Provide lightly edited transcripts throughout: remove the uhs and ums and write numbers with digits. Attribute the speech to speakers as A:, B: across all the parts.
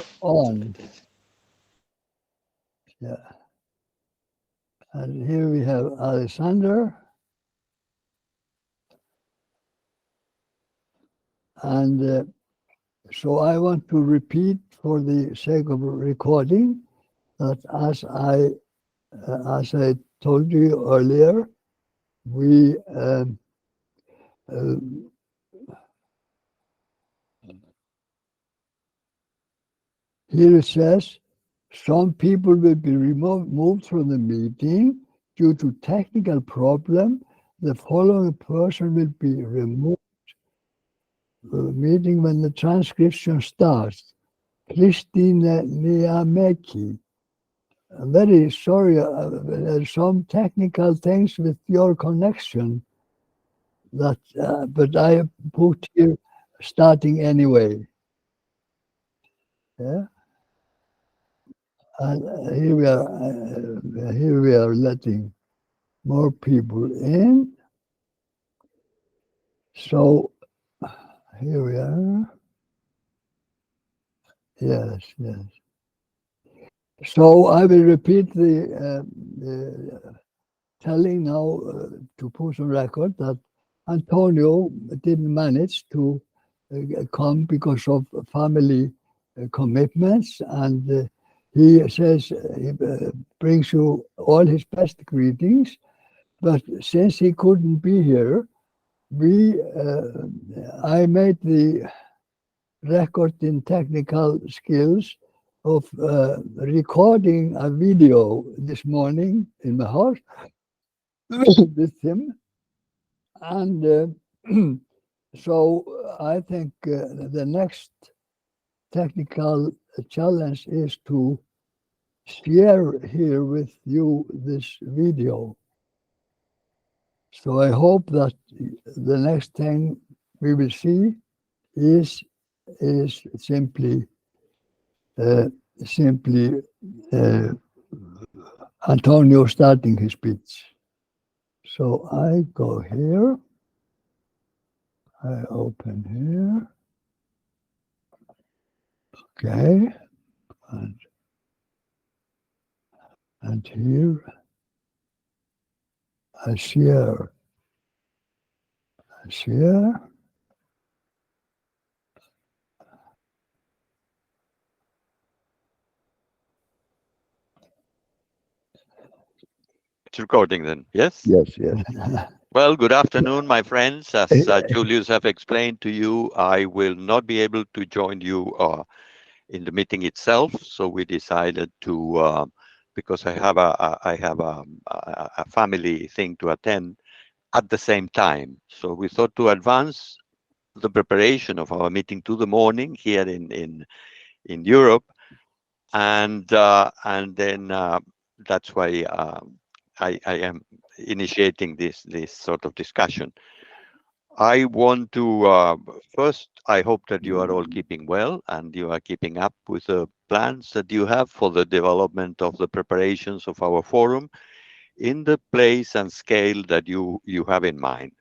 A: are on. Yeah. And here we have Alexander. And so I want to repeat for the sake of recording that as I told you earlier, we here it says some people will be moved from the meeting due to technical problem. The following person will be removed meeting when the transcription starts. Christine Niameki. I'm very sorry, there's some technical things with your connection that, but I put here starting anyway. Yeah, and here we are letting more people in. So here we are. Yes, yes. So I will repeat the telling now to put on record that Antonio didn't manage to come because of family commitments, and he says he brings you all his best greetings. But since he couldn't be here, I made the record in technical skills of recording a video this morning in my house with him. And so I think the next technical challenge is to share here with you this video. So I hope that the next thing we will see is simply Antonio starting his speech. So I go here, I open here, okay, and here I share.
B: It's recording then, yes?
A: Yes.
B: Well, good afternoon, my friends. As Julius have explained to you, I will not be able to join you in the meeting itself. So we decided to, because I have a family thing to attend at the same time. So we thought to advance the preparation of our meeting to the morning here in Europe, and then that's why I am initiating this sort of discussion. I want to first, I hope that you are all keeping well and you are keeping up with the plans that you have for the development of the preparations of our forum in the place and scale that you have in mind.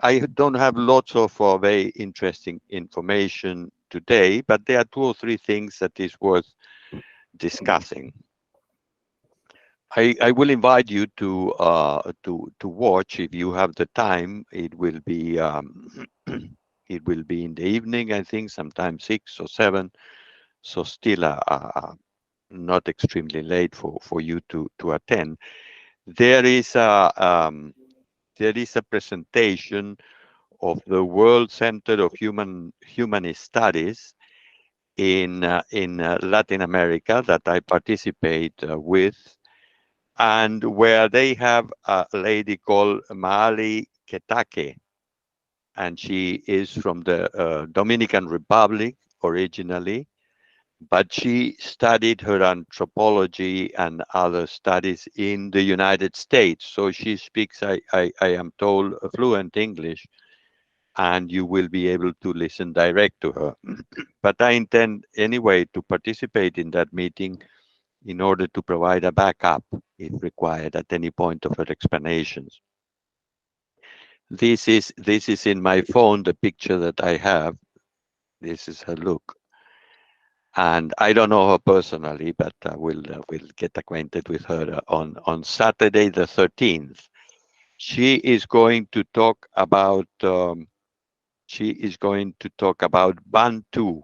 B: I don't have lots of very interesting information today, but there are 2 or 3 things that is worth discussing. I will invite you to watch if you have the time. It will be it will be in the evening, I think, sometime 6 or 7. So still not extremely late for you to attend. There is a presentation of the World Center of Humanist Studies in Latin America that I participate with, and where they have a lady called Maali Ketake, and she is from the Dominican Republic originally, but she studied her anthropology and other studies in the United States. So she speaks, I am told, fluent English, and you will be able to listen direct to her. But I intend anyway to participate in that meeting in order to provide a backup if required at any point of her explanations. This is in my phone, the picture that I have. This is her look. And I don't know her personally, but we'll get acquainted with her on Saturday the 13th. She is going to talk about Bantu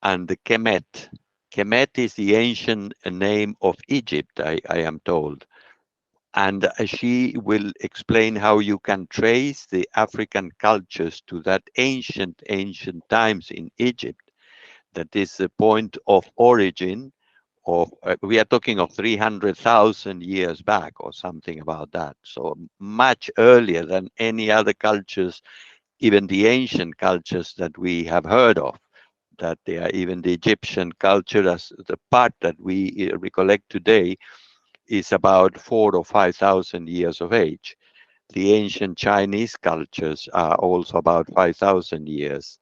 B: and the Kemet. Kemet is the ancient name of Egypt, I am told. And she will explain how you can trace the African cultures to that ancient times in Egypt. That is the point of origin of, we are talking of 300,000 years back or something about that. So much earlier than any other cultures, even the ancient cultures that we have heard of, that they are even the Egyptian culture, as the part that we recollect today is about 4 or 5,000 years of age. The ancient Chinese cultures are also about 5,000 years.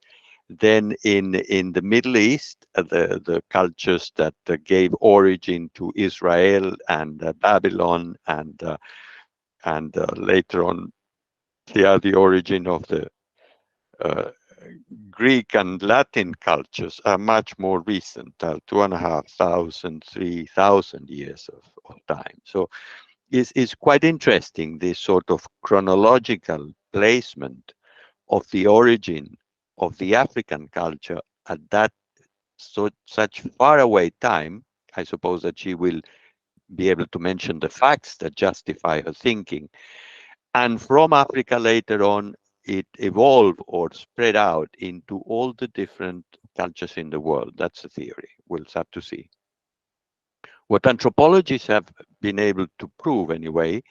B: Then in the Middle East, the cultures that gave origin to Israel and Babylon and later on they are the origin of the uh, Greek and Latin cultures are much more recent, 2,500, 3,000 years of time. So it's quite interesting, this sort of chronological placement of the origin of the African culture at that such far away time. I suppose that she will be able to mention the facts that justify her thinking. And from Africa later on, it evolved or spread out into all the different cultures in the world. That's the theory. We'll have to see. What anthropologists have been able to prove, anyway,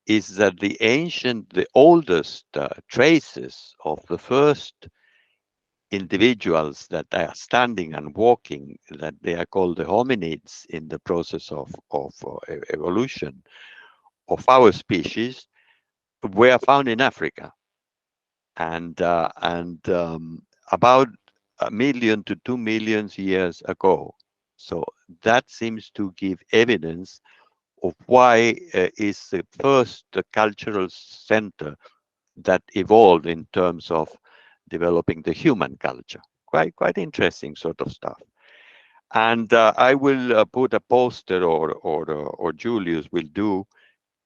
B: is that the oldest traces of the first individuals that are standing and walking, that they are called the hominids in the process of evolution of our species, were found in Africa. And about 1 million to 2 million years ago. So that seems to give evidence of why is the first cultural center that evolved in terms of developing the human culture. Quite interesting sort of stuff. And I will put a poster, or Julius will do,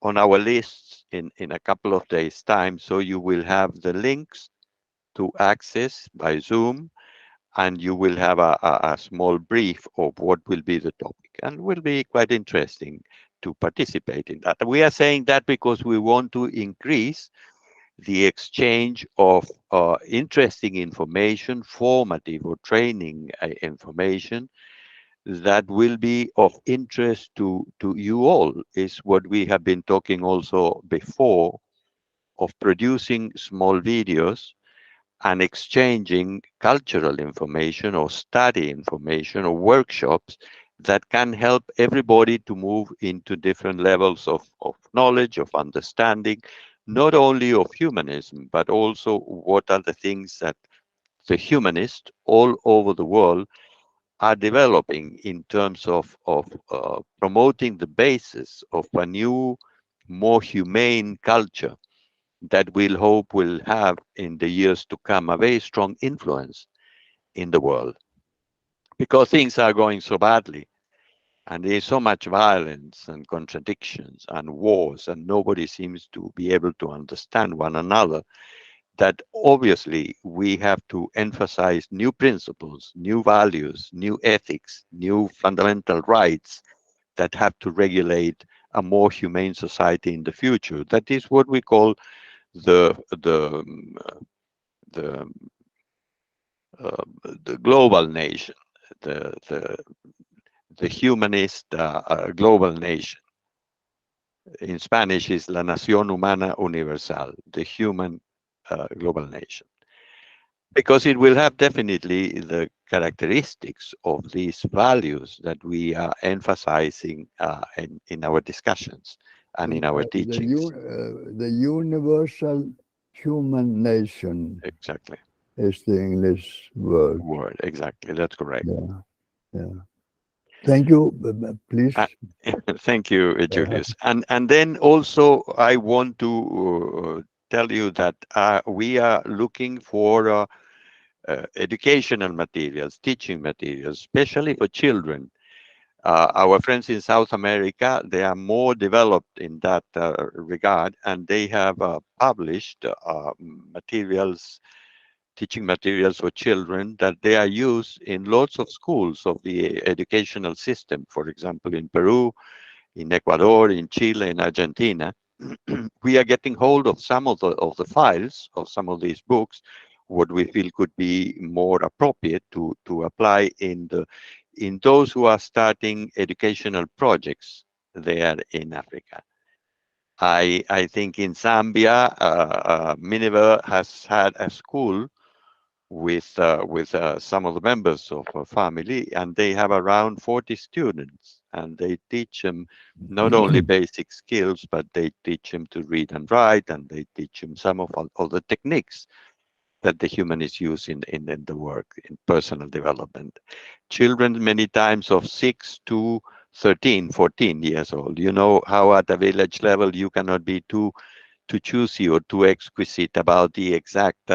B: on our lists in a couple of days' time. So you will have the links to access by Zoom, and you will have a small brief of what will be the topic, and will be quite interesting to participate in that. We are saying that because we want to increase the exchange of interesting information, formative or training information that will be of interest to you all, is what we have been talking also before, of producing small videos and exchanging cultural information or study information or workshops that can help everybody to move into different levels of knowledge, of understanding, not only of humanism, but also what are the things that the humanists all over the world are developing in terms of promoting the basis of a new, more humane culture that we'll hope will have in the years to come a very strong influence in the world, because things are going so badly and there's so much violence and contradictions and wars, and nobody seems to be able to understand one another, that obviously we have to emphasize new principles, new values, new ethics, new fundamental rights that have to regulate a more humane society in the future. That is what we call the the the uh, the global nation, the the the humanist global nation. In Spanish is la nación humana universal, the human global nation, because it will have definitely the characteristics of these values that we are emphasizing in our discussions and in our teachings.
A: The universal human nation
B: Exactly.
A: is the English word.
B: Word. Exactly. That's correct.
A: Yeah, yeah. Thank you. Please.
B: Thank you, Julius. And then also I want to tell you that we are looking for educational materials, teaching materials, especially for children. Our friends in South America, they are more developed in that regard, and they have published materials, teaching materials for children that they are used in lots of schools of the educational system. For example, in Peru, in Ecuador, in Chile, in Argentina. We are getting hold of some of the files of some of these books, what we feel could be more appropriate to apply in those who are starting educational projects there in Africa. I think in Zambia, Miniver has had a school with some of the members of a family, and they have around 40 students, and they teach them not only basic skills, but they teach them to read and write, and they teach them some of the techniques that the humanists use in the work in personal development. Children many times of 6 to 13, 14 years old. You know how at a village level you cannot be too choosy or too exquisite about the exact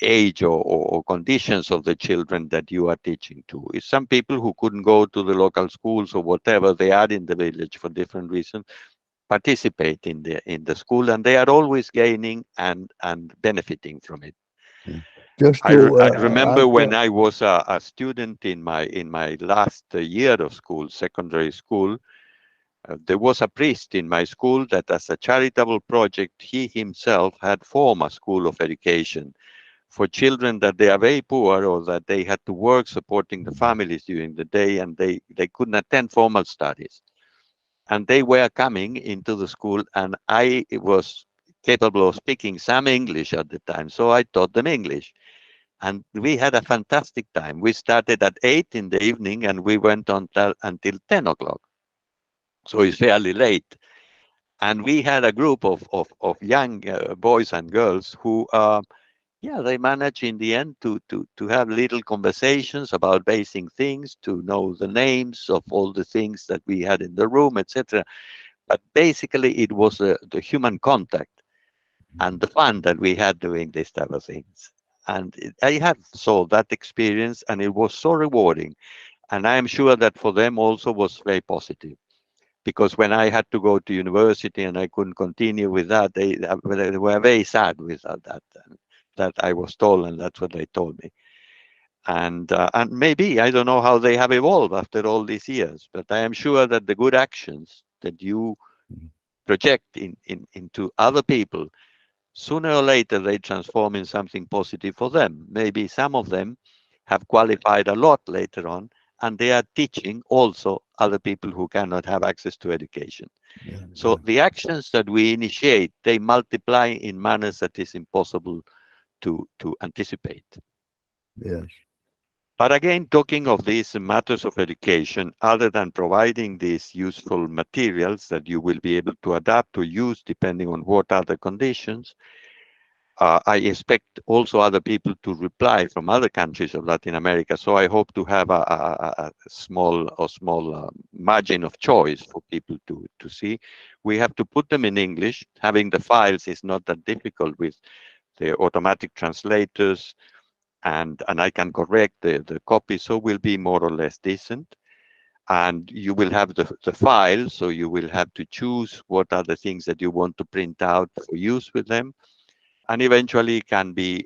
B: age or conditions of the children that you are teaching to. It's some people who couldn't go to the local schools or whatever they are in the village for different reasons participate in the school, and they are always gaining and benefiting from it.
A: Just
B: I
A: to
B: remember
A: add,
B: when I was a student in my last year of school, secondary school. There was a priest in my school that, as a charitable project, he himself had formed a school of education for children that they are very poor or that they had to work supporting the families during the day, and they couldn't attend formal studies. And they were coming into the school, and I was capable of speaking some English at the time, so I taught them English. And we had a fantastic time. We started at 8 in the evening and we went on until 10 o'clock. So it's fairly late. And we had a group of young boys and girls who yeah, they managed in the end to have little conversations about basic things, to know the names of all the things that we had in the room, etc. But basically, it was the human contact and the fun that we had doing this type of things. And I had so that experience, and it was so rewarding. And I am sure that for them also was very positive, because when I had to go to university and I couldn't continue with that, they were very sad without that. That I was told, and that's what they told me. And maybe I don't know how they have evolved after all these years, but I am sure that the good actions that you project into other people, sooner or later they transform in something positive for them. Maybe some of them have qualified a lot later on, and they are teaching also other people who cannot have access to education.
A: yeah,
B: So the actions that we initiate, they multiply in manners that is impossible to anticipate.
A: yes,
B: But again, talking of these matters of education, other than providing these useful materials that you will be able to adapt or use depending on what are the conditions, I expect also other people to reply from other countries of Latin America. So I hope to have a small margin of choice for people to see. We have to put them in English. Having the files is not that difficult with the automatic translators, and I can correct the copy, so will be more or less decent. And you will have the file, so you will have to choose what are the things that you want to print out for use with them, and eventually can be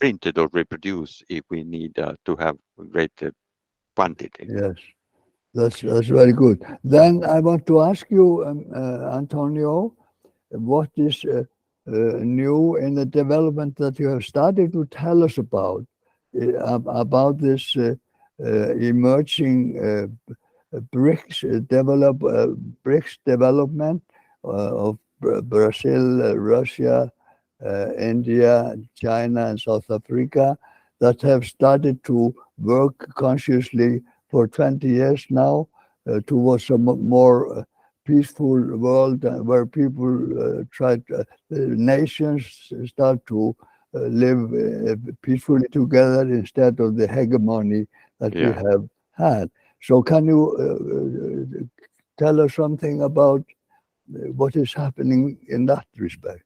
B: printed or reproduced if we need to have greater quantity.
A: yes. That's very good. Then I want to ask you, Antonio, what is new in the development that you have started to tell us about this emerging BRICS development of Brazil, Russia, India, China, and South Africa that have started to work consciously for 20 years now towards a more peaceful world where people nations start to live peacefully together instead of the hegemony that we
B: Yeah.
A: have had. So can you tell us something about what is happening in that respect?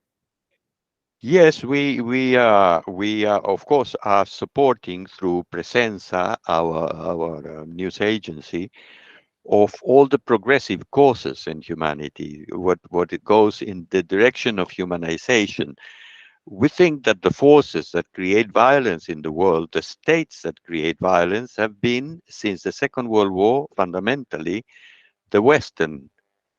B: Yes, we of course are supporting through Presenza, our news agency, of all the progressive causes in humanity. What it goes in the direction of humanization. We think that the forces that create violence in the world, the states that create violence, have been since the Second World War fundamentally the Western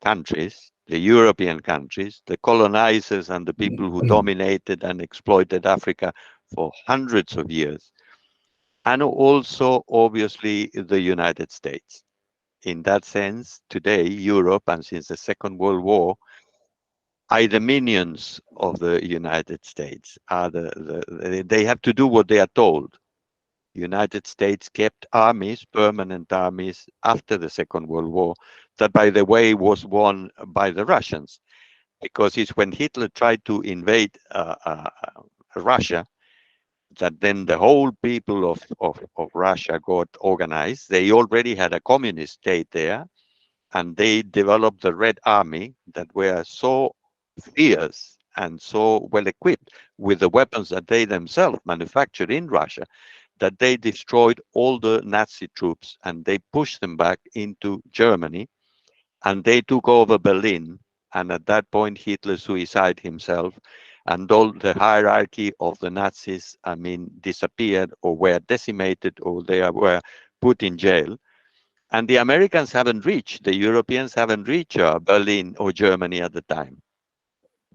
B: countries, the European countries, the colonizers and the people who dominated and exploited Africa for hundreds of years, and also obviously the United States. In that sense, today, Europe, and since the Second World War, are the minions of the United States. They have to do what they are told. United States kept armies, permanent armies, after the Second World War, that, by the way, was won by the Russians, because it's when Hitler tried to invade Russia that then the whole people of Russia got organized. They already had a communist state there, and they developed the Red Army that were so fierce and so well equipped with the weapons that they themselves manufactured in Russia that they destroyed all the Nazi troops and they pushed them back into Germany and they took over Berlin. And at that point, Hitler suicided himself, and all the hierarchy of the Nazis, I mean, disappeared or were decimated or they were put in jail. And the Americans haven't reached, the Europeans haven't reached Berlin or Germany at the time.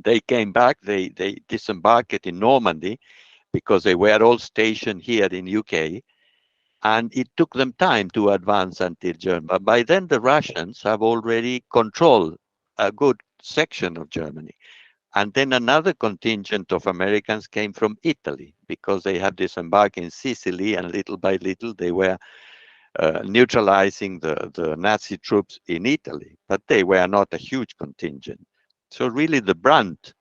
B: They came back, they disembarked in Normandy because they were all stationed here in UK, and it took them time to advance until Germany. But by then, the Russians have already controlled a good section of Germany. And then another contingent of Americans came from Italy because they had disembarked in Sicily, and little by little they were neutralizing the Nazi troops in Italy. But they were not a huge contingent. So really the brunt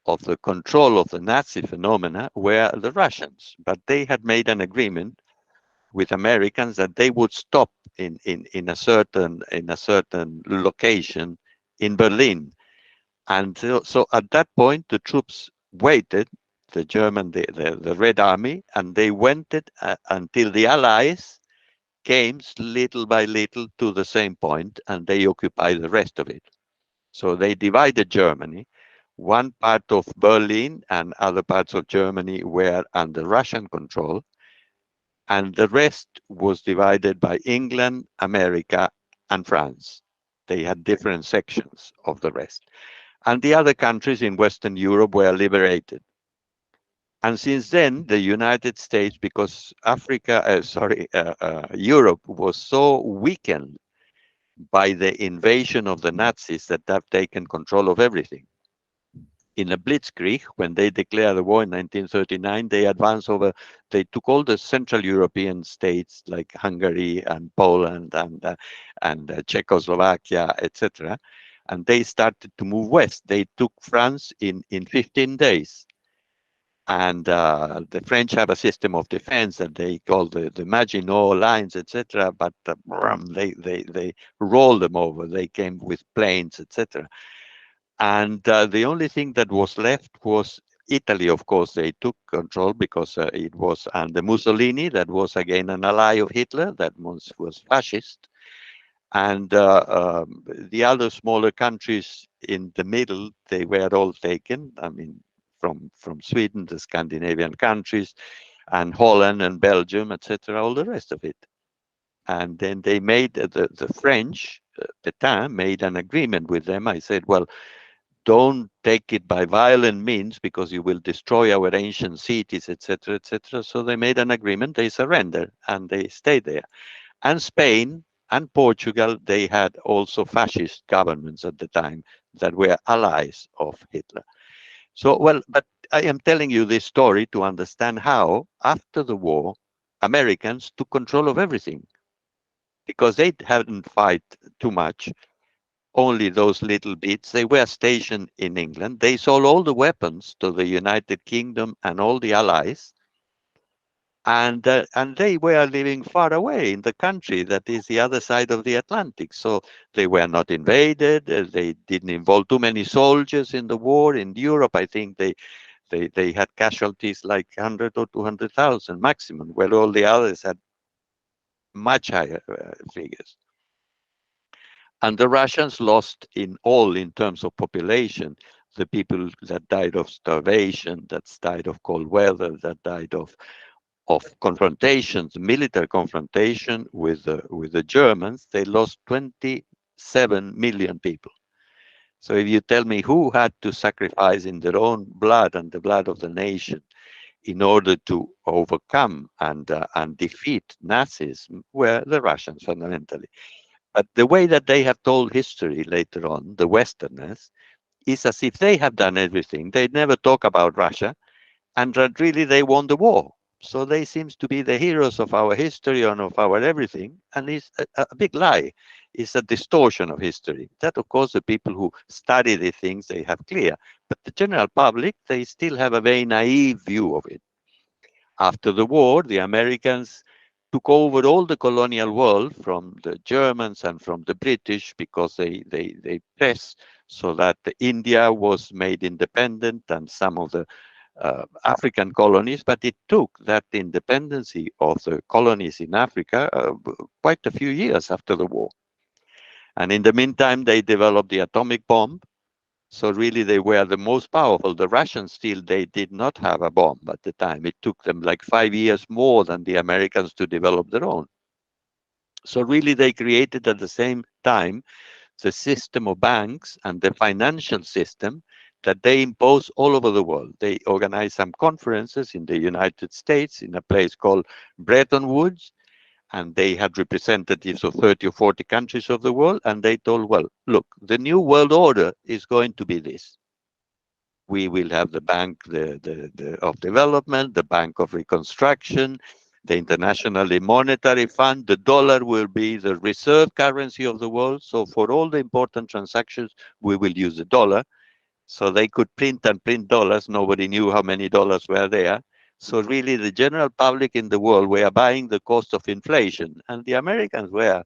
B: of the control of the Nazi phenomena were the Russians. But they had made an agreement with Americans that they would stop in a certain location in Berlin. And so at that point, the troops waited, the German, the Red Army, and they waited until the Allies came little by little to the same point, and they occupied the rest of it. So they divided Germany. One part of Berlin and other parts of Germany were under Russian control, and the rest was divided by England, America, and France. They had different sections of the rest. And the other countries in Western Europe were liberated. And since then, the United States, because Europe was so weakened by the invasion of the Nazis that have taken control of everything. In a blitzkrieg, when they declared the war in 1939, they advanced over, they took all the Central European states like Hungary and Poland and Czechoslovakia, etc. And they started to move west. They took France in 15 days. And the French have a system of defense that they call the Maginot Lines, etc. But they rolled them over. They came with planes, etc. And the only thing that was left was Italy. Of course, they took control because it was under Mussolini, that was again an ally of Hitler, that was fascist. And the other smaller countries in the middle, they were all taken. I mean, from Sweden, the Scandinavian countries, and Holland and Belgium, etc., all the rest of it. And then they made the French, Pétain made an agreement with them. I said, well, don't take it by violent means because you will destroy our ancient cities, etc., etc. So they made an agreement, they surrendered, and they stayed there. And Spain and Portugal, they had also fascist governments at the time that were allies of Hitler. So, well, but I am telling you this story to understand how, after the war, Americans took control of everything because they hadn't fight too much, only those little bits. They were stationed in England. They sold all the weapons to the United Kingdom and all the allies, and they were living far away in the country that is the other side of the Atlantic. So they were not invaded. They didn't involve too many soldiers in the war. In Europe, I think They had casualties like 100 or 200,000 maximum, where all the others had much higher figures. And the Russians lost in all in terms of population, the people that died of starvation, that died of cold weather, that died of confrontations, military confrontation with the Germans. They lost 27 million people. So if you tell me who had to sacrifice in their own blood and the blood of the nation in order to overcome and defeat Nazism, were the Russians fundamentally. But the way that they have told history later on, the Westerners, is as if they have done everything. They never talk about Russia, and that really they won the war. So they seems to be the heroes of our history and of our everything, and it's a big lie. It's a distortion of history. That, of course, the people who study the things they have clear, but the general public they still have a very naive view of it. After the war, the Americans took over all the colonial world from the Germans and from the British because they pressed so that India was made independent and some of the African colonies, but it took that independency of the colonies in Africa quite a few years after the war. And in the meantime, they developed the atomic bomb. So really, they were the most powerful. The Russians still, they did not have a bomb at the time. It took them like 5 years more than the Americans to develop their own. So really, they created at the same time the system of banks and the financial system that they impose all over the world. They organized some conferences in the United States in a place called Bretton Woods, and they had representatives of 30 or 40 countries of the world, and they told, well, look, the new world order is going to be this. We will have the Bank of Development, the Bank of Reconstruction, the International Monetary Fund. The dollar will be the reserve currency of the world. So for all the important transactions, we will use the dollar. So they could print and print dollars. Nobody knew how many dollars were there. So really the general public in the world were buying the cost of inflation. And the Americans were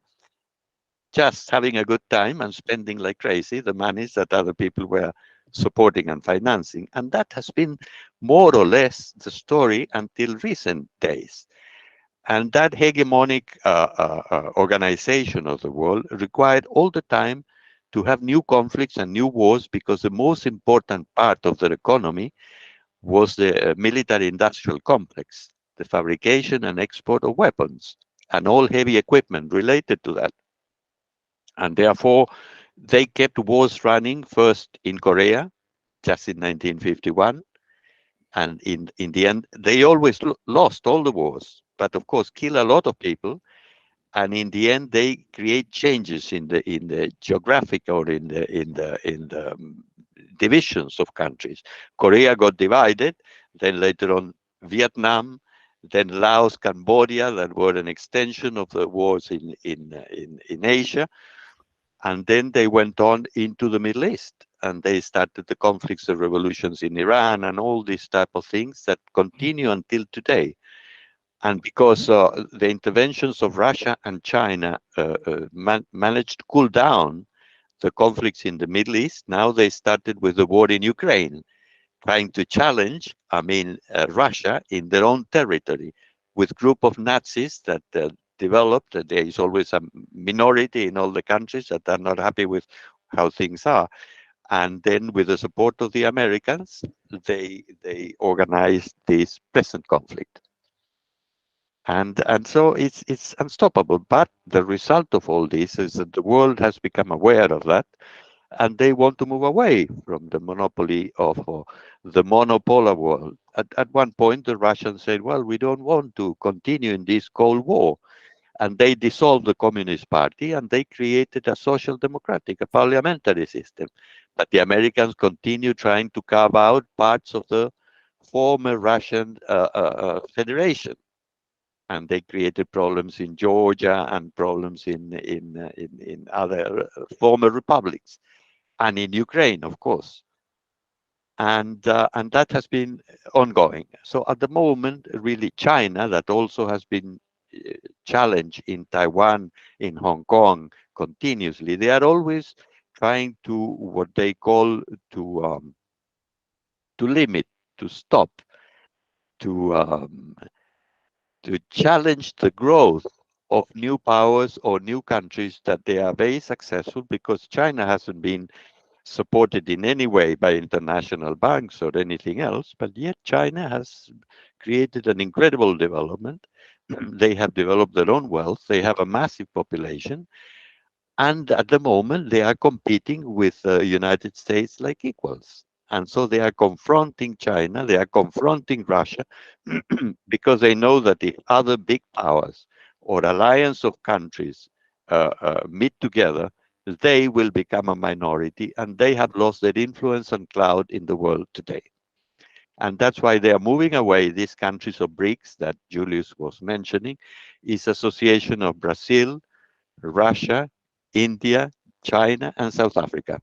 B: just having a good time and spending like crazy the monies that other people were supporting and financing. And that has been more or less the story until recent days. And that hegemonic organization of the world required all the time to have new conflicts and new wars, because the most important part of their economy was the military industrial complex, the fabrication and export of weapons and all heavy equipment related to that. And therefore, they kept wars running first in Korea, just in 1951. And in the end, they always lost all the wars, but of course, kill a lot of people. And in the end, they create changes in the geographic or in the divisions of countries. Korea got divided, then later on Vietnam, then Laos, Cambodia, that were an extension of the wars in Asia. And then they went on into the Middle East, and they started the conflicts, the revolutions in Iran, and all these type of things that continue until today. And because the interventions of Russia and China managed to cool down the conflicts in the Middle East, now they started with the war in Ukraine, trying to challenge, Russia in their own territory with group of Nazis that developed. There is always a minority in all the countries that are not happy with how things are. And then with the support of the Americans, they organized this present conflict. And so it's unstoppable. But the result of all this is that the world has become aware of that, and they want to move away from the monopoly of the monopolar world. At one point, the Russians said, well, we don't want to continue in this Cold War. And they dissolved the Communist Party, and they created a social democratic, a parliamentary system. But the Americans continue trying to carve out parts of the former Russian Federation. And they created problems in Georgia and problems in other former republics, and in Ukraine, of course. And that has been ongoing. So at the moment, really, China, that also has been challenged in Taiwan, in Hong Kong, continuously. They are always trying to what they call to limit to stop, to um, to challenge the growth of new powers or new countries, that they are very successful, because China hasn't been supported in any way by international banks or anything else, but yet China has created an incredible development. They have developed their own wealth, they have a massive population, and at the moment, they are competing with the United States like equals. And so they are confronting China, they are confronting Russia, because they know that if other big powers or alliance of countries meet together, they will become a minority, and they have lost their influence and clout in the world today. And that's why they are moving away. These countries of BRICS that Julius was mentioning is association of Brazil, Russia, India, China, and South Africa.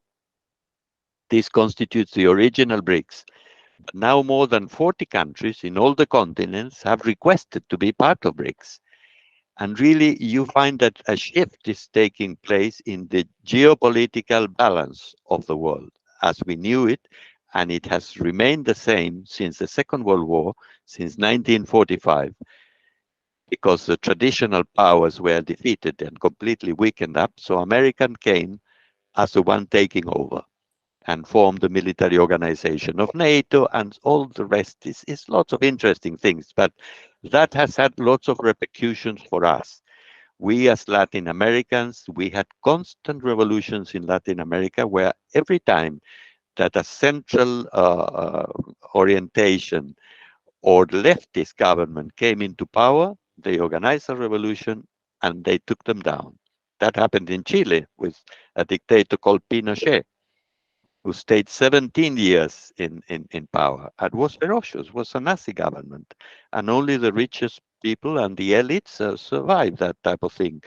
B: This constitutes the original BRICS. But now more than 40 countries in all the continents have requested to be part of BRICS. And really, you find that a shift is taking place in the geopolitical balance of the world as we knew it, and it has remained the same since the Second World War, since 1945, because the traditional powers were defeated and completely weakened up. So American came as the one taking over and formed the military organization of NATO, and all the rest is lots of interesting things. But that has had lots of repercussions for us. We as Latin Americans, we had constant revolutions in Latin America, where every time that a central orientation or leftist government came into power, they organized a revolution and they took them down. That happened in Chile with a dictator called Pinochet, who stayed 17 years in power and was ferocious, was a Nazi government. And only the richest people and the elites survived that type of thing,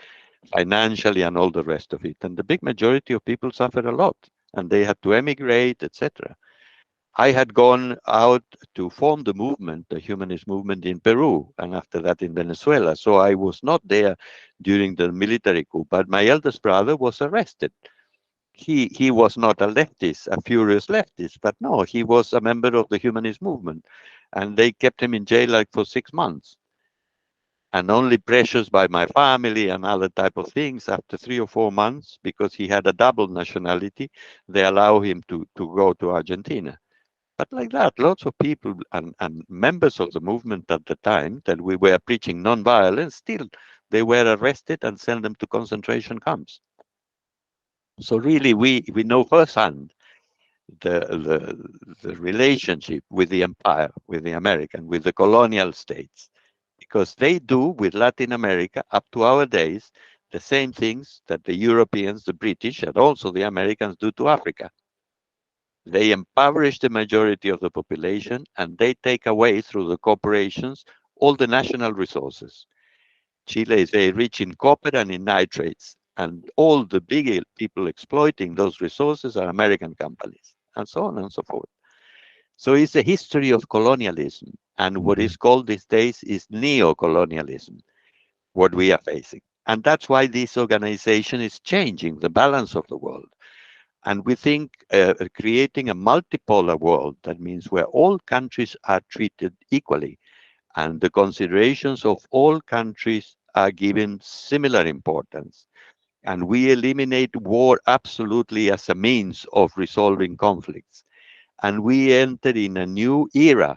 B: financially and all the rest of it. And the big majority of people suffered a lot, and they had to emigrate, etc. I had gone out to form the movement, the humanist movement in Peru, and after that in Venezuela. So I was not there during the military coup, but my eldest brother was arrested. He was not a leftist, a furious leftist, but no, he was a member of the humanist movement, and they kept him in jail like for 6 months. And only pressures by my family and other type of things, after 3 or 4 months, because he had a double nationality, they allow him to go to Argentina. But like that, lots of people and members of the movement at the time that we were preaching non-violence, still they were arrested and sent them to concentration camps. So really, we know firsthand the relationship with the empire, with the American, with the colonial states, because they do with Latin America up to our days the same things that the Europeans, the British, and also the Americans do to Africa. They impoverish the majority of the population, and they take away through the corporations all the national resources. Chile is very rich in copper and in nitrates, and all the big people exploiting those resources are American companies, and so on and so forth. So it's a history of colonialism, and what is called these days is neo-colonialism, what we are facing. And that's why this organization is changing the balance of the world. And we think creating a multipolar world, that means where all countries are treated equally and the considerations of all countries are given similar importance. And we eliminate war absolutely as a means of resolving conflicts. And we enter in a new era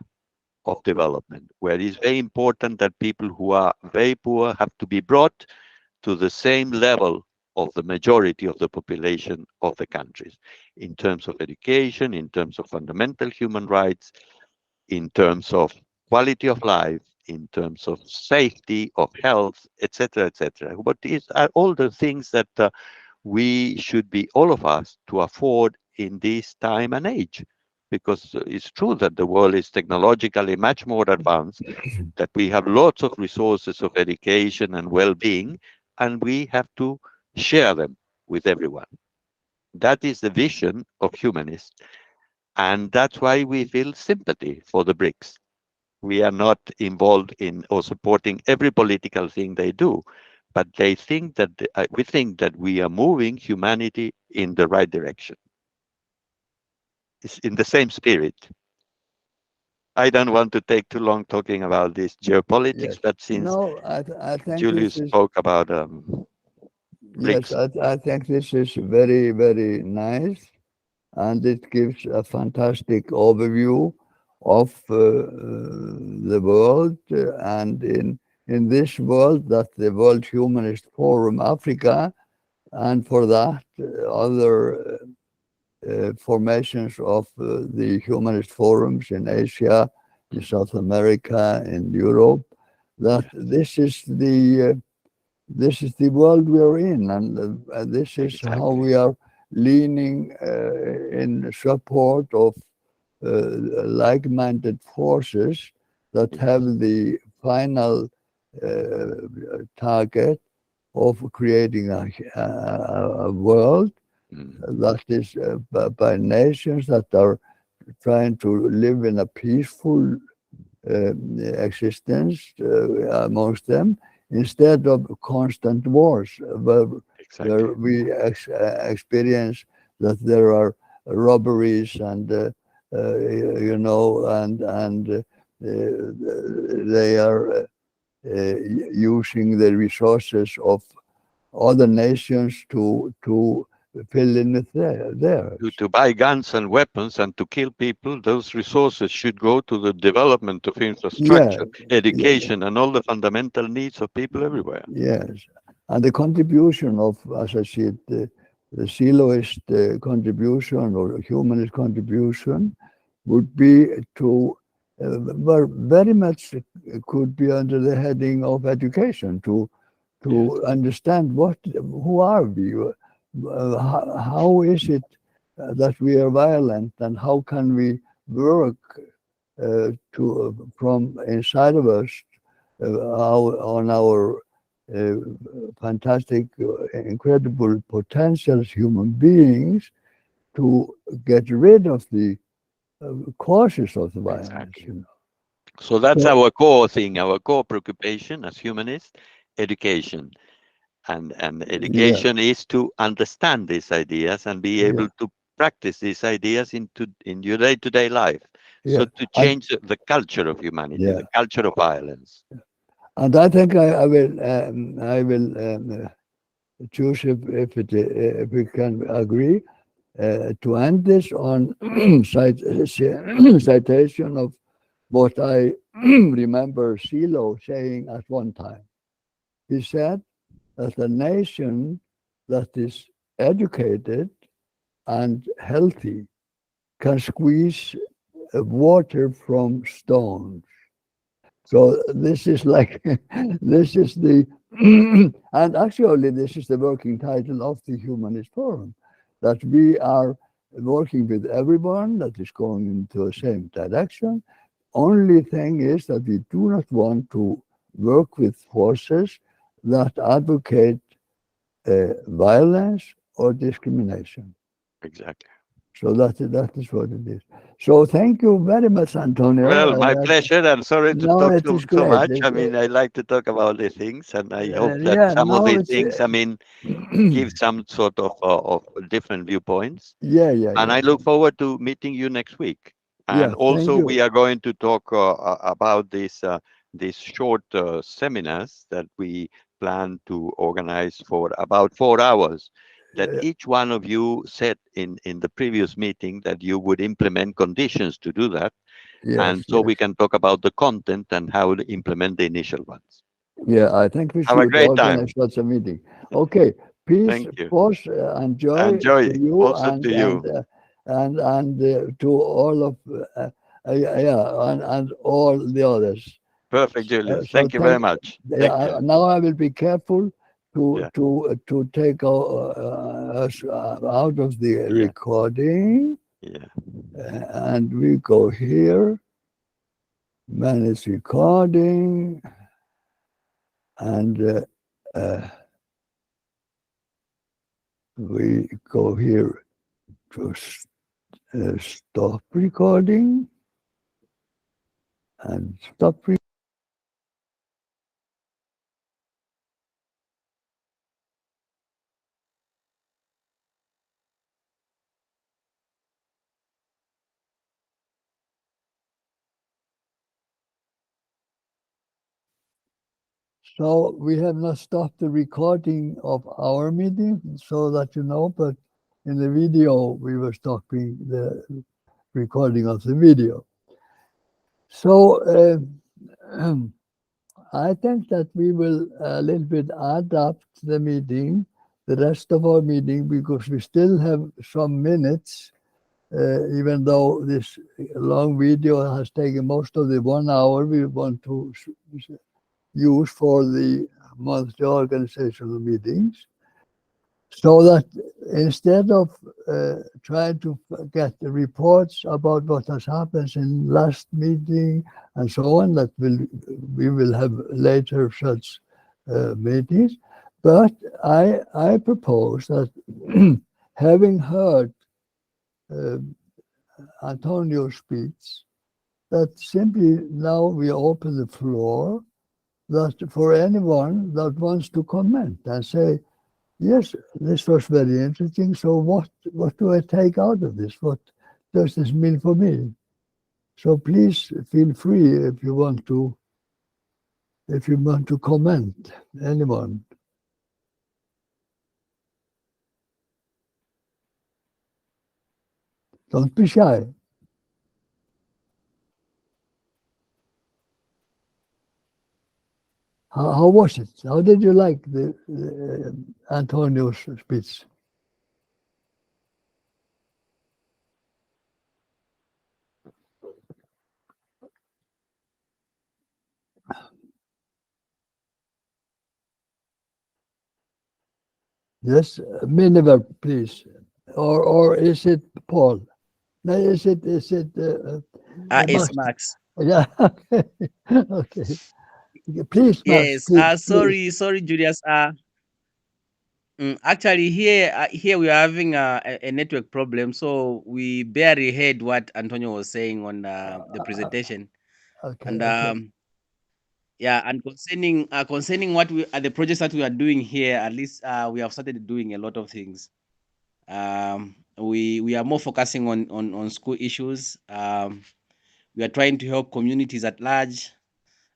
B: of development, where it is very important that people who are very poor have to be brought to the same level of the majority of the population of the countries in terms of education, in terms of fundamental human rights, in terms of quality of life, in terms of safety, of health, etc., etc. What is are all the things that we should be, all of us, to afford in this time and age? Because it's true that the world is technologically much more advanced, that we have lots of resources of education and well-being, and we have to share them with everyone. That is the vision of humanists, and that's why we feel sympathy for the BRICS. We are not involved in or supporting every political thing they do, but they think that we think that we are moving humanity in the right direction. It's in the same spirit. I don't want to take too long talking about this
A: Yes.
B: geopolitics, but since
A: No, I think
B: Julius
A: this is,
B: spoke about
A: yes,
B: BRICS,
A: I think this is very, very nice, and it gives a fantastic overview of the world, and in this world, that the World Humanist Forum Africa, and for that other formations of the humanist forums in Asia, in South America, in Europe, that
B: yeah,
A: this is the world we are in, and this is how
B: exactly,
A: we are leaning in support of like-minded forces that have
B: yes,
A: the final target of creating a world
B: mm,
A: that is by nations that are trying to live in a peaceful existence amongst them, instead of constant wars, where
B: exactly,
A: we experience that there are robberies and they are using the resources of other nations to fill in with theirs.
B: to buy guns and weapons and to kill people, those resources should go to the development of
A: Yeah,
B: infrastructure,
A: yeah,
B: education, and all the fundamental needs of people everywhere.
A: yes. And the contribution of, as I said, the Siloist contribution or humanist contribution would be to, very much could be under the heading of education,
B: Yes,
A: to understand who are we, how is it that we are violent, and how can we work from inside of us on our uh, fantastic, incredible potential as human beings to get rid of the causes of the violence.
B: exactly. So that's
A: So
B: our core thing, our core preoccupation as humanists, education. And
A: yeah,
B: education is to understand these ideas and be
A: yeah,
B: able to practice these ideas in your day-to-day life. So
A: yeah,
B: to
A: and
B: change the culture of humanity,
A: yeah,
B: the culture of violence.
A: and I think I will choose if we can agree to end this on citation of what I remember Silo saying at one time. He said that a nation that is educated and healthy can squeeze water from stones. So this is like, this is the, and actually this is the working title of the Humanist Forum, that we are working with everyone that is going into the same direction. Only thing is that we do not want to work with forces that advocate violence or discrimination.
B: Exactly.
A: So that is what it is. So thank you very much, Antonio.
B: Well, my pleasure. I'm sorry to
A: No,
B: talk
A: it is
B: so
A: great.
B: much. I mean, I like to talk about these things, and I hope that
A: Yeah,
B: some of
A: no,
B: these
A: it's
B: things, I mean, give some sort of different viewpoints.
A: yeah, yeah,
B: And
A: yeah,
B: I look forward to meeting you next week.
A: yeah.
B: And
A: Thank
B: also, we
A: you.
B: are going to talk about these short seminars that we plan to organize for about 4 hours. That each one of you said in the previous meeting that you would implement conditions to do that, and
A: Yes,
B: so
A: yes,
B: we can talk about the content and how to implement the initial ones.
A: yeah. I think we
B: Have a
A: should
B: great
A: organize
B: time.
A: such a meeting. Okay, peace,
B: Thank you.
A: force, and joy
B: And joy
A: to you,
B: also to you.
A: and to all of yeah, and all the others.
B: Perfect, Julius.
A: So
B: Thank you very
A: thank.
B: much. Take
A: Yeah,
B: care.
A: now I will be careful
B: Yeah,
A: to take us out of the
B: yeah,
A: recording,
B: yeah.
A: and we go here, manage recording, and uh, we go here to stop recording and stop So we have not stopped the recording of our meeting, so that you know, but in the video we were stopping the recording of the video. So I think that we will a little bit adapt the meeting, the rest of our meeting, because we still have some minutes, even though this long video has taken most of the 1 hour we want to use for the monthly organizational meetings. So that instead of trying to get the reports about what has happened in last meeting and so on, that we will have later such meetings. But I propose that having heard uh, Antonio's speech, that simply now we open the floor that for anyone that wants to comment and say, yes, this was very interesting. So what do I take out of this? What does this mean for me? So please feel free if you want to comment, anyone. Don't be shy. How was it? How did you like the Antonio's speech? Yes, Miniver, please. Or is it Paul? No, is it
C: It's
A: Max?
C: Max.
A: Yeah. Okay. Okay. Please, Max.
C: Yes.
A: Please.
C: Sorry, Julius. Actually, here we are having a network problem, so we barely heard what Antonio was saying on the presentation.
A: Okay.
C: And
A: Okay.
C: yeah, and concerning what we the projects that we are doing here, at least we have started doing a lot of things. We are more focusing on school issues. We are trying to help communities at large,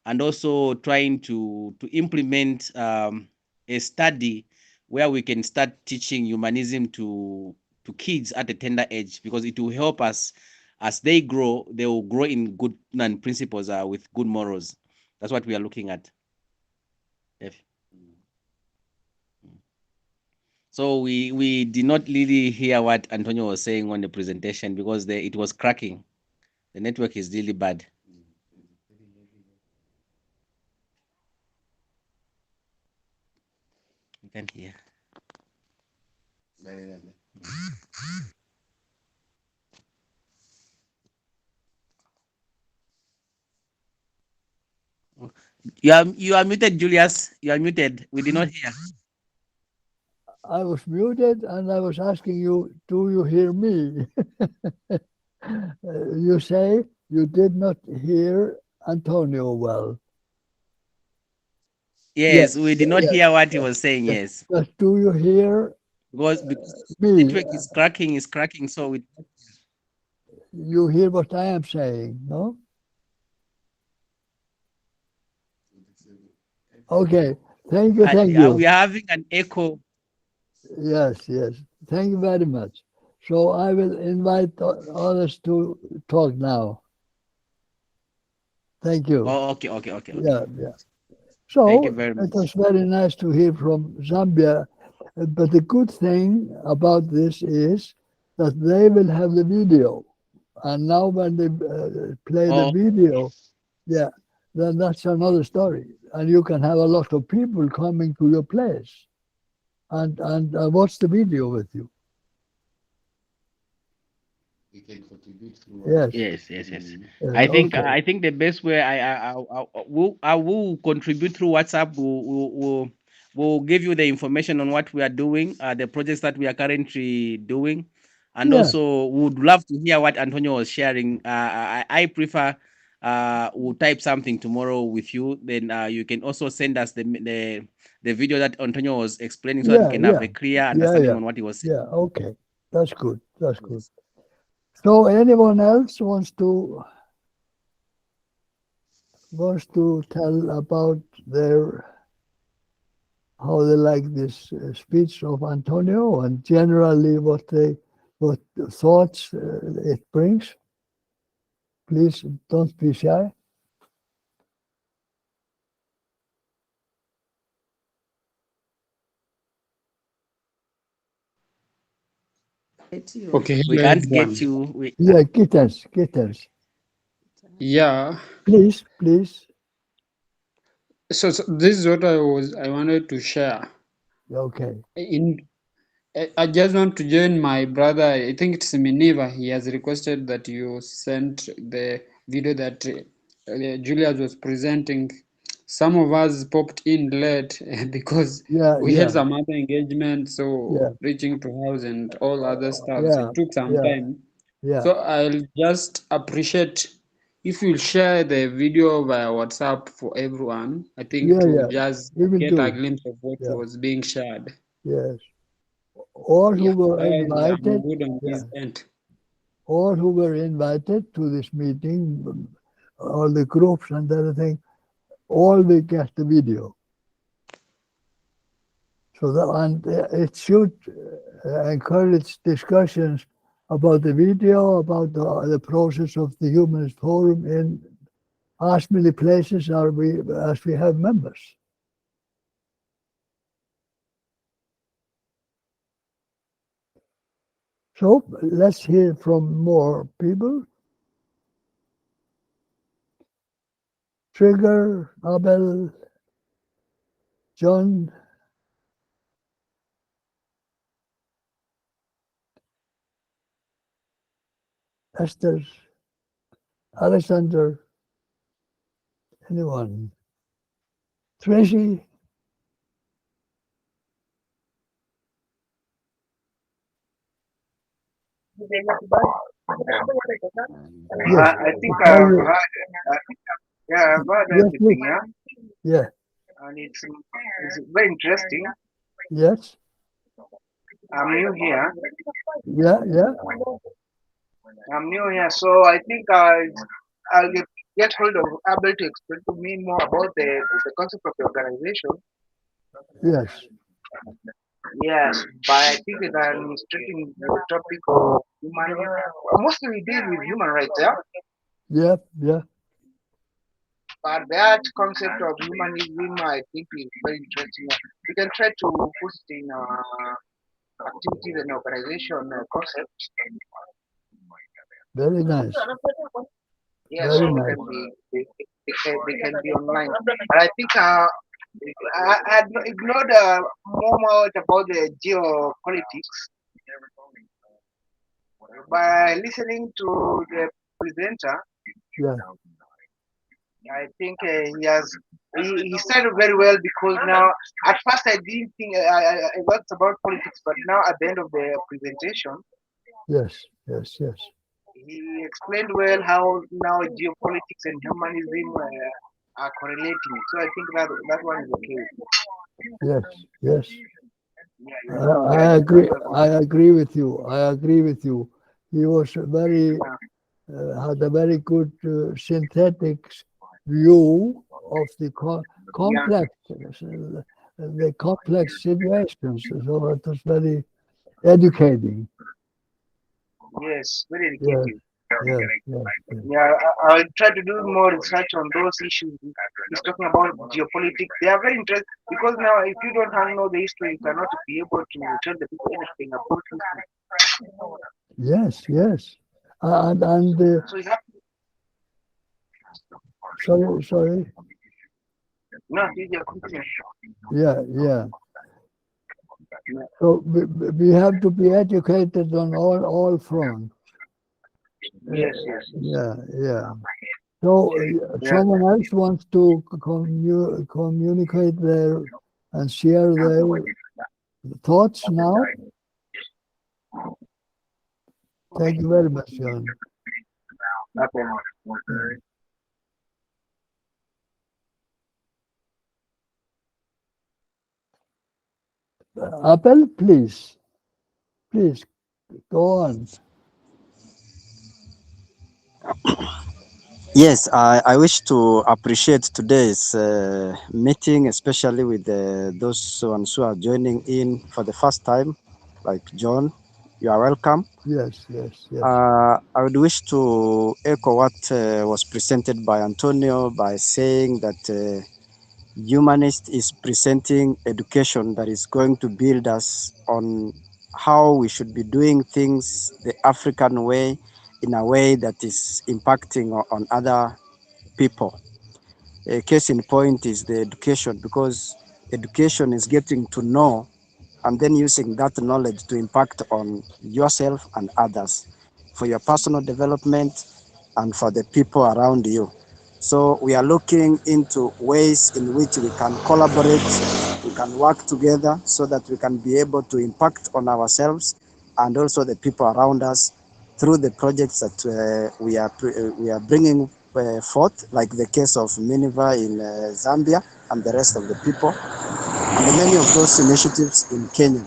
C: and also trying to implement a study where we can start teaching humanism to kids at a tender age, because it will help us as they grow. They will grow in good and principles with good morals. That's what we are looking at. If- So we did not really hear what Antonio was saying on the presentation, because it was cracking. The network is really bad. You can hear. You are muted, Julius. You are muted. We did not hear.
A: I was muted and I was asking you, do you hear me? You say you did not hear Antonio well. Yes,
C: Yes, we did not
A: yes,
C: hear what he
A: yes,
C: was saying.
A: yes.
C: Yes,
A: But do you hear
C: because
A: me?
C: network is cracking. So
A: You hear what I am saying, no? Okay. Thank you. Thank you.
C: we are having an echo.
A: Yes, yes. Thank you very much. So I will invite others to talk now. Thank you.
C: Oh, okay.
A: Yeah, yeah.
C: Thank you
A: So
C: very
A: it
C: much.
A: was very nice to hear from Zambia. But the good thing about this is that they will have the video. And now when they play the
C: Oh,
A: video, yeah, then that's another story. And you can have a lot of people coming to your place and watch the video with you. Yes,
C: yes.
A: yes,
C: I
A: okay.
C: think the best way I will contribute through WhatsApp. Will give you the information on what we are doing, the projects that we are currently doing, and
A: Yeah,
C: also would love to hear what Antonio was sharing. I prefer we'll type something tomorrow with you. Then you can also send us the video that Antonio was explaining, so that we
A: yeah,
C: can have
A: yeah,
C: a clear
A: yeah,
C: understanding
A: yeah,
C: on what he was saying.
A: yeah, okay. That's good. That's good.
C: Yes.
A: So anyone else wants to tell about their how they like this speech of Antonio and generally what thoughts it brings. Please don't be shy.
D: Okay,
C: We
D: hello
C: can't
D: everyone.
C: get you.
A: Yeah, kittens.
D: Yeah,
A: Please.
D: so this is what I wanted to share.
A: Okay.
D: In I just want to join my brother. I think it's Miniva. He has requested that you send the video that Julius was presenting. Some of us popped in late because
A: Yeah,
D: we had
A: yeah,
D: some other engagement, so
A: yeah,
D: reaching to house and all other stuff. So
A: yeah,
D: it took some
A: yeah,
D: time.
A: yeah,
D: So I'll just appreciate if you'll share the video via WhatsApp for everyone. I think to
A: yeah.
D: just
A: We will
D: get a
A: do.
D: glimpse of what
A: Yeah,
D: was being shared.
A: yes. All who
D: Yeah,
A: were
D: otherwise I'm
A: invited,
D: good on
A: yeah,
D: this end.
A: all who were invited to this meeting, all the groups and everything, all will get the video. So that and it should encourage discussions about the video, about the process of the Humanist Forum in as many places as we have members. So let's hear from more people. Trigger, Abel, John, Esther, Alexander, anyone? Tracy? Yes.
E: I think
A: How
E: I've
A: you?
E: heard, yeah, I've heard
A: Yes,
E: everything, yeah,
A: yeah,
E: and it's very interesting.
A: yes,
E: I'm new here.
A: yeah.
E: I'm new here, so I think I'll get hold of Abel to explain to me more about the concept of the organization.
A: Yes,
E: Yes, but I think that I'm strictly the topic of human. Mostly we deal with human rights, yeah.
A: yeah.
E: But that concept of humanism, I think, is very interesting. We can try to put it in activities and organization concepts.
A: Very nice.
E: Yeah,
A: Very
E: so
A: nice.
E: they can be online. But I think I had ignored more about the geopolitics by listening to the presenter.
A: Yeah,
E: I think he started very well because now at first I didn't think I was about politics, but now at the end of the presentation
A: yes.
E: he explained well how now geopolitics and humanism are correlating. So I think that one is okay.
A: Yes.
E: Yeah,
A: I agree. I agree with you. He was very had a very good synthetic view of the complex the complex situations. So it was very educating.
E: Yes, very
A: Yes,
E: educative.
A: yes.
E: Yeah, I'll try to do more research on those issues. He's talking about geopolitics. They are very interesting because now, if you don't know the history, you cannot be able to tell the people anything about history.
A: Yes. And
E: So you have
A: sorry.
E: no, you continue.
A: Yeah. So we have to be educated on all fronts.
E: Yes.
A: Yeah. So
E: Yeah.
A: someone else wants to communicate and share their thoughts now. Thank you very much, John.
E: Okay.
A: Apple, please go on.
F: Yes, I wish to appreciate today's meeting, especially with those ones who are joining in for the first time, like John. You are welcome.
A: Yes, yes, yes.
F: I would wish to echo what was presented by Antonio by saying that humanist is presenting education that is going to build us on how we should be doing things the African way in a way that is impacting on other people. A case in point is the education, because education is getting to know and then using that knowledge to impact on yourself and others for your personal development and for the people around you. So we are looking into ways in which we can collaborate, we can work together so that we can be able to impact on ourselves and also the people around us through the projects that we are bringing forth, like the case of Miniva in Zambia and the rest of the people, and many of those initiatives in Kenya.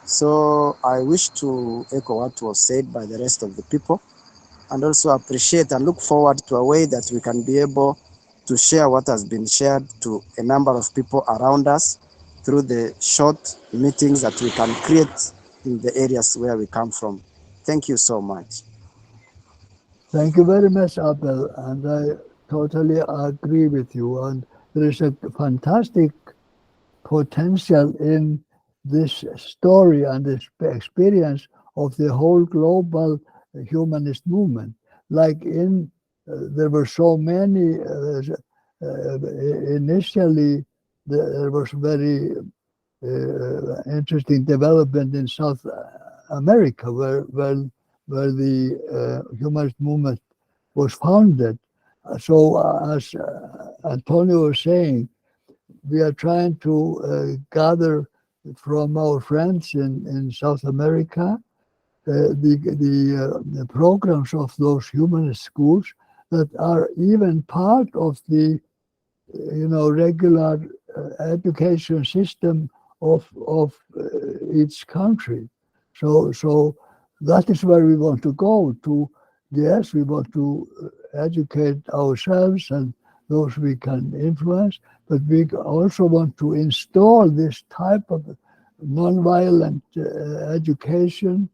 F: So I wish to echo what was said by the rest of the people and also appreciate and look forward to a way that we can be able to share what has been shared to a number of people around us through the short meetings that we can create in the areas where we come from. Thank you so much.
A: Thank you very much, Abel, and I totally agree with you. And there is a fantastic potential in this story and this experience of the whole global humanist movement. Like there were so many. Initially, there was very interesting development in South America, where the humanist movement was founded. So, as Antonio was saying, we are trying to gather from our friends in South America the programs of those humanist schools that are even part of the regular education system of each country. So that is where we want to go to. Yes, we want to educate ourselves and those we can influence, but we also want to install this type of nonviolent education,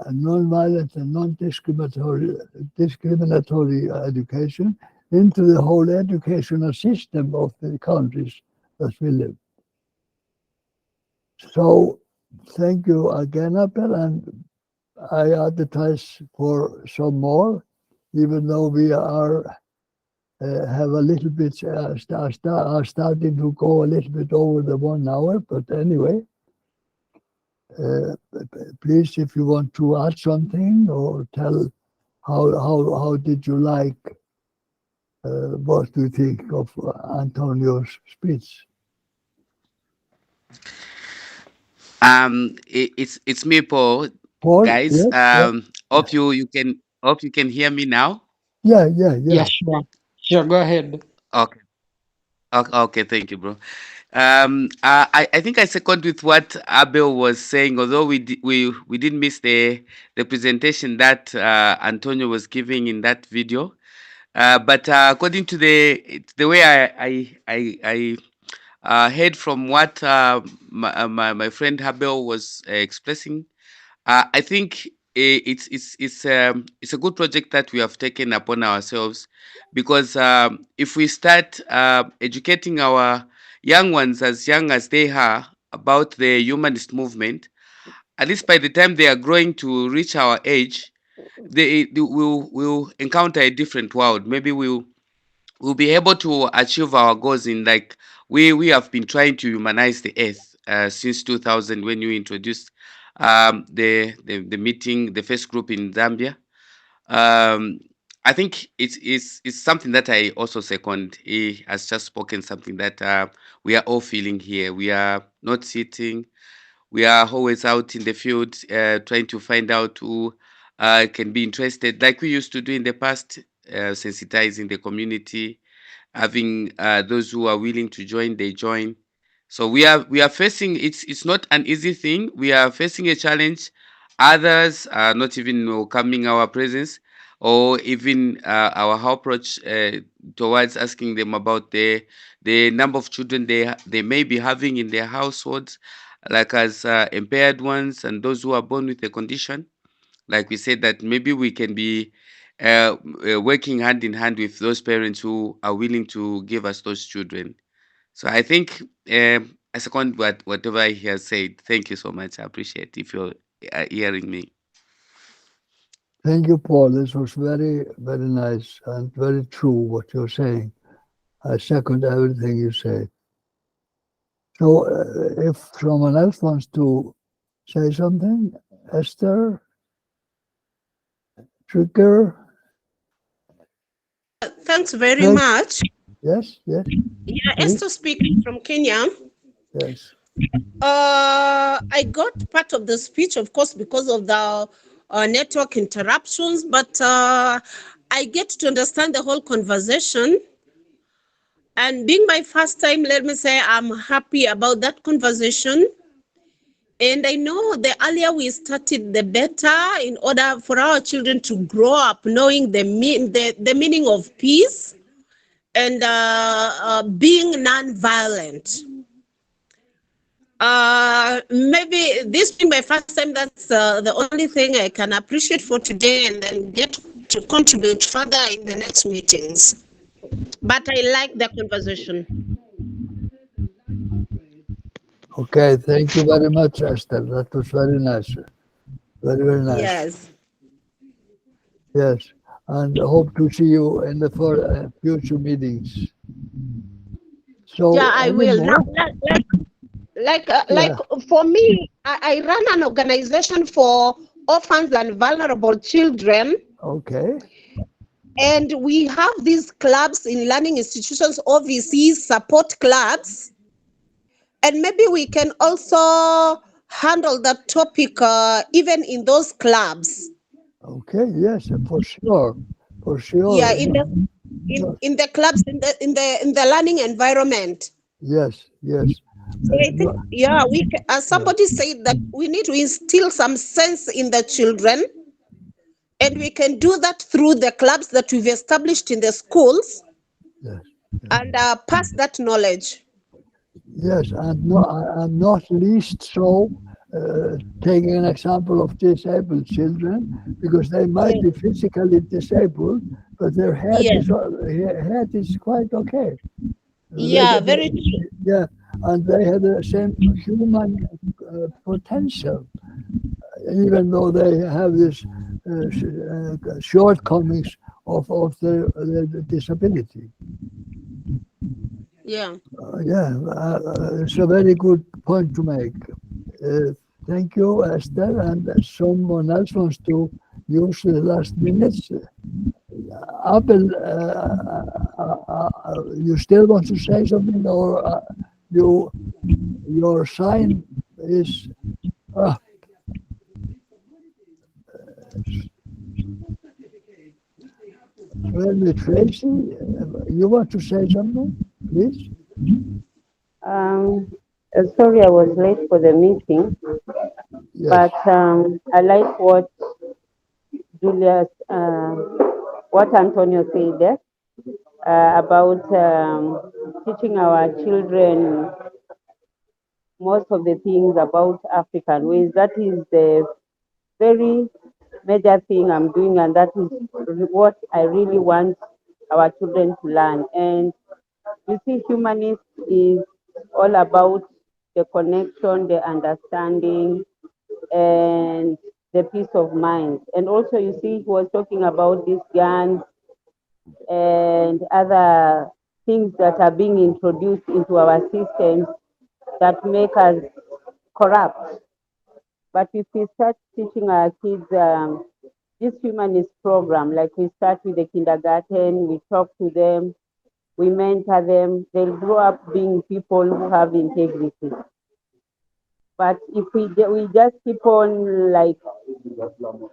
A: nonviolent and non-discriminatory education into the whole educational system of the countries that we live. So thank you again, Abel, and I advertise for some more, even though we have a little bit are starting to go a little bit over the 1 hour. But anyway, please, if you want to add something or tell how did you like what do you think of Antonio's speech?
C: It's me, Paul.
A: Paul?
C: Guys,
A: Yes, yes,
C: hope you can hear me now.
A: yeah, yeah,
D: Yeah,
A: yeah.
D: sure. Sure, go ahead.
C: Okay. Okay, thank you, bro. I think I second with what Abel was saying. Although we did miss the presentation that Antonio was giving in that video, but according to the way I heard from what my friend Abel was expressing, I think it's a good project that we have taken upon ourselves, because if we start educating our young ones as young as they are about the humanist movement, at least by the time they are growing to reach our age, they will encounter a different world. Maybe we'll be able to achieve our goals in, like, we have been trying to humanize the earth since 2000, when you introduced the meeting, the first group in Zambia. um I think it's something that I also second. He has just spoken something that we are all feeling here. We are not sitting, we are always out in the field, trying to find out who can be interested, like we used to do in the past, sensitizing the community, having those who are willing to join, they join. So we are facing, it's not an easy thing. We are facing a challenge. Others are not even welcoming our presence. or even our approach towards asking them about the number of children they may be having in their households, like as impaired ones and those who are born with a condition. Like we said, that maybe we can be working hand in hand with those parents who are willing to give us those children. So I think I second whatever he has said. Thank you so much. I appreciate if you're hearing me.
A: Thank you, Paul. This was very, very nice and very true what you're saying. I second everything you say. So, if someone else wants to say something, Esther, Trigger,
G: Thanks very
A: Yes.
G: much.
A: yes, yes,
G: Yeah,
A: please,
G: Esther speaking from Kenya.
A: yes.
G: I got part of the speech, of course, because of the network interruptions, but I get to understand the whole conversation. And being my first time, let me say I'm happy about that conversation. And I know the earlier we started, the better, in order for our children to grow up knowing the meaning of peace and being non-violent. Maybe this being my first time, that's the only thing I can appreciate for today, and then get to contribute further in the next meetings. But I like the conversation.
A: Okay, thank you very much, Esther. That was very nice. Very, very nice.
G: Yes.
A: Yes, and hope to see you in the future meetings. So,
G: Yeah, I will. Now, like for me, I run an organization for orphans and vulnerable children.
A: Okay,
G: And we have these clubs in learning institutions, overseas support clubs. And maybe we can also handle that topic even in those clubs.
A: okay, yes, for sure, for sure.
G: Yeah, in the clubs, in the learning environment.
A: Yes, yes.
G: So I think, yeah, as somebody said, that we need to instill some sense in the children, and we can do that through the clubs that we've established in the schools,
A: Yes,
G: and pass that knowledge.
A: yes, and not least so, taking an example of disabled children, because they might be physically disabled, but their
G: Yes.
A: head is quite okay.
G: Yeah, very true.
A: Yeah, and they have the same human potential, even though they have this shortcomings of their disability.
G: Yeah.
A: Yeah, it's a very good point to make. Thank you, Esther, and someone else wants to use the last minutes. Abel, you still want to say something, or your sign is. Well, Tracy, you want to say something, please?
H: Sorry, I was late for the meeting,
A: Yes.
H: but I like what Julius, what Antonio said there about teaching our children most of the things about African ways. That is the very major thing I'm doing, and that is what I really want our children to learn. And you see, humanist is all about the connection, the understanding, and the peace of mind. And also, you see, he was talking about these guns and other things that are being introduced into our systems that make us corrupt. But if we start teaching our kids this humanist program, like we start with the kindergarten, we talk to them, we mentor them, they'll grow up being people who have integrity. But if we just keep on like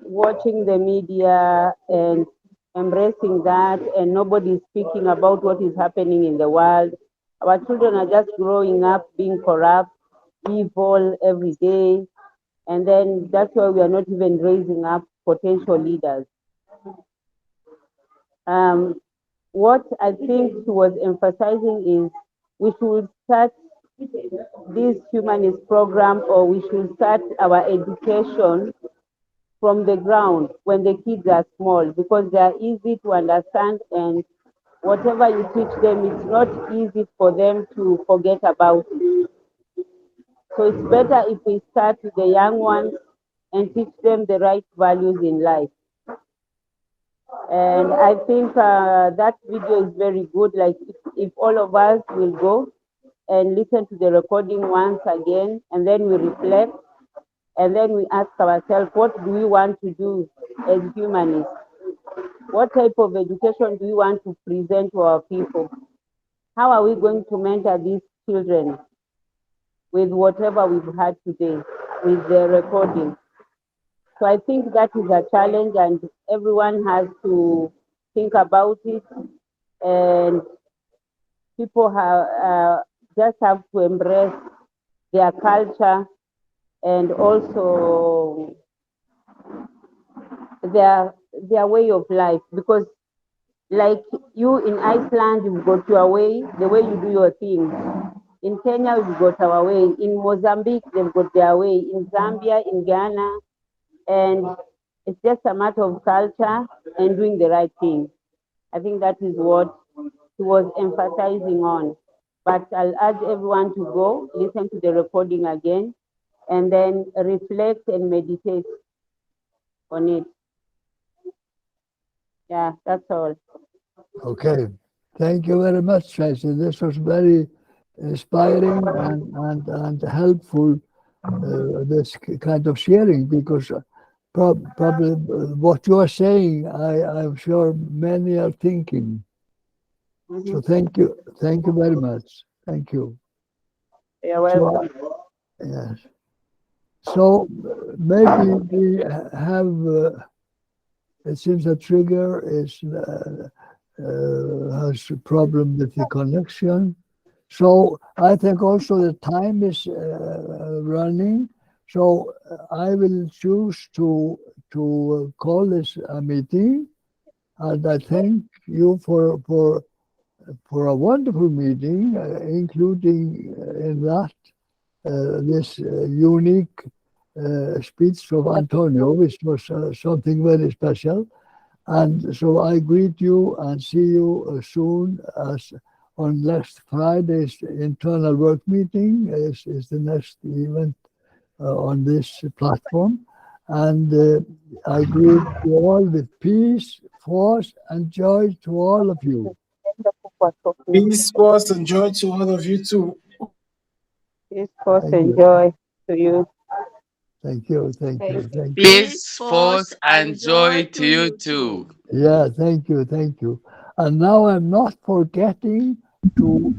H: watching the media and embracing that, and nobody speaking about what is happening in the world, our children are just growing up being corrupt, evil every day, and then that's why we are not even raising up potential leaders. What I think she was emphasizing is we should start this humanist program, or we should start our education from the ground when the kids are small, because they are easy to understand, and whatever you teach them, it's not easy for them to forget about it. So it's better if we start with the young ones and teach them the right values in life. And I think that video is very good. Like if all of us will go and listen to the recording once again, and then we reflect, and then we ask ourselves, what do we want to do as humanists? What type of education do we want to present to our people? How are we going to mentor these children with whatever we've had today, with the recording? So I think that is a challenge, and everyone has to think about it, and people just have to embrace their culture and also their way of life, because like you in Iceland, you've got your way, the way you do your things. In Kenya, we've got our way. In Mozambique, they've got their way. In Zambia, in Ghana, and it's just a matter of culture and doing the right thing. I think that is what he was emphasizing on. But I'll urge everyone to go listen to the recording again and then reflect and meditate on it. Yeah, that's all.
A: Okay. Thank you very much, Tracy. This was very inspiring and helpful, this kind of sharing, because probably what you are saying, I'm sure many are thinking. So thank you very much. Thank you.
H: You're welcome.
A: Yes. So maybe we have, it seems a trigger is has a problem with the connection. So I think also the time is running. So I will choose to call this a meeting, and I thank you for a wonderful meeting, including in that this unique speech of Antonio, which was something very special. And so I greet you and see you soon, as on next Friday's internal work meeting is the next event on this platform. And I greet you all with peace, force, and joy to all of you.
I: Peace, force, and joy to all of you too.
H: Peace, force, and joy to you.
A: Thank you.
C: Peace, force, and joy to you too.
A: Yeah, thank you. And now I'm not forgetting to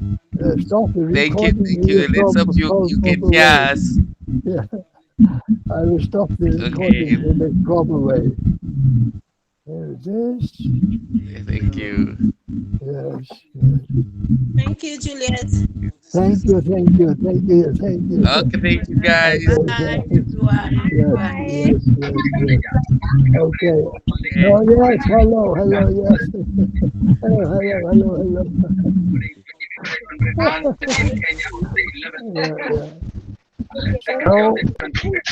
A: stop the recording.
C: Thank you. Let's hope you can hear us.
A: Yeah, I will stop the recording in a proper way. There it is.
C: Thank you.
A: Yes.
G: Thank you, Juliet.
A: Thank you.
C: Okay, thank you guys.
G: Bye, everyone. Bye.
A: Yes. Okay. Oh, yes. Hello. Yes. Hello. Yeah. So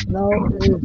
A: now it is